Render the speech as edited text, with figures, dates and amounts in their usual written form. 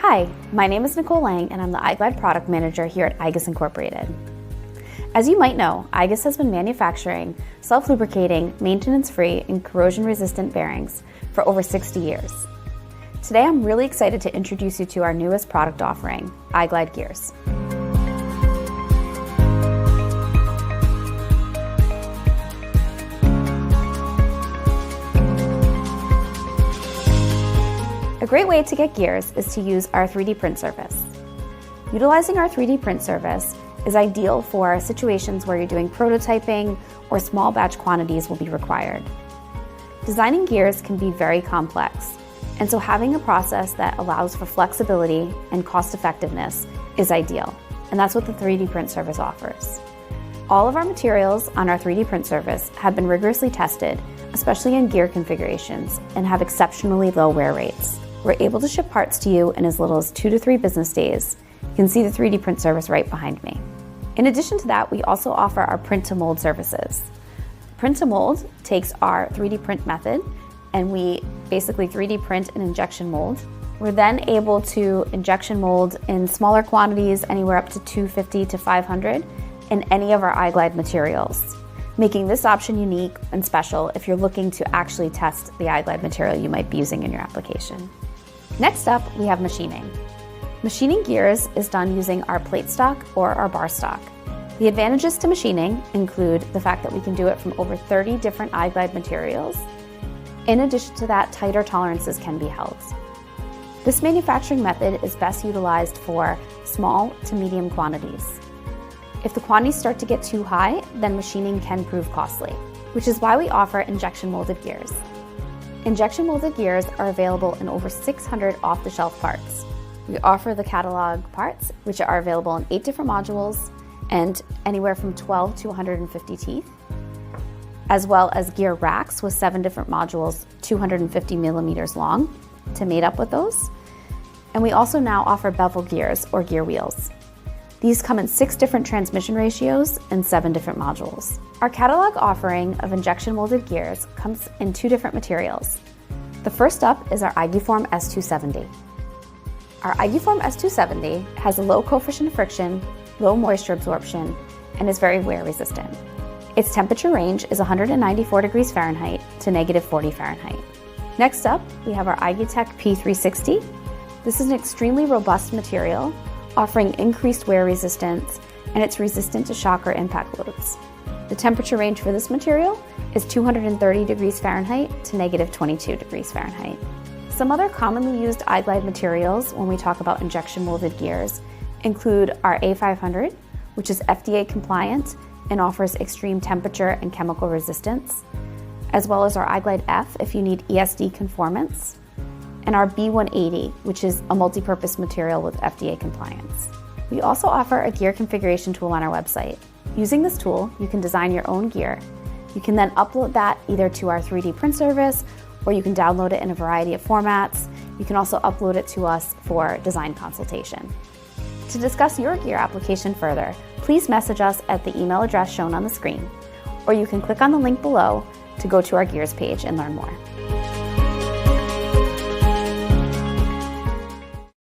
Hi, my name is Nicole Lang and I'm the iglide product manager here at igus Incorporated. As you might know, igus has been manufacturing self-lubricating, maintenance-free, and corrosion-resistant bearings for over 60 years. Today I'm really excited to introduce you to our newest product offering, iglide gears. A great way to get gears is to use our 3D print service. Utilizing our 3D print service is ideal for situations where you're doing prototyping or small batch quantities will be required. Designing gears can be very complex, and so having a process that allows for flexibility and cost effectiveness is ideal, and that's what the 3D print service offers. All of our materials on our 3D print service have been rigorously tested, especially in gear configurations, and have exceptionally low wear rates. We're able to ship parts to you in as little as 2 to 3 business days. You can see the 3D print service right behind me. In addition to that, we also offer our print to mold services. Print to mold takes our 3D print method and we basically 3D print an injection mold. We're then able to injection mold in smaller quantities, anywhere up to 250 to 500, in any of our iglide materials, making this option unique and special if you're looking to actually test the iglide material you might be using in your application. Next up, we have machining. Machining gears is done using our plate stock or our bar stock. The advantages to machining include the fact that we can do it from over 30 different iglide materials. In addition to that, tighter tolerances can be held. This manufacturing method is best utilized for small to medium quantities. If the quantities start to get too high, then machining can prove costly, which is why we offer injection molded gears. Injection molded gears are available in over 600 off-the-shelf parts. We offer the catalog parts, which are available in 8 different modules and anywhere from 12 to 150 teeth, as well as gear racks with 7 different modules, 250 millimeters long to mate up with those. And we also now offer bevel gears or gear wheels. These come in 6 different transmission ratios and 7 different modules. Our catalog offering of injection molded gears comes in 2 different materials. The first up is our igus S270. Our igus S270 has a low coefficient of friction, low moisture absorption, and is very wear resistant. Its temperature range is 194 degrees Fahrenheit to -40 Fahrenheit. Next up, we have our igutech P360. This is an extremely robust material offering increased wear resistance, and it's resistant to shock or impact loads. The temperature range for this material is 230 degrees Fahrenheit to -22 degrees Fahrenheit. Some other commonly used iglide materials when we talk about injection molded gears include our A500, which is FDA compliant and offers extreme temperature and chemical resistance, as well as our iglide F if you need ESD conformance, and our B180, which is a multi-purpose material with FDA compliance. We also offer a gear configuration tool on our website. Using this tool, you can design your own gear. You can then upload that either to our 3D print service, or you can download it in a variety of formats. You can also upload it to us for design consultation. To discuss your gear application further, please message us at the email address shown on the screen, or you can click on the link below to go to our gears page and learn more.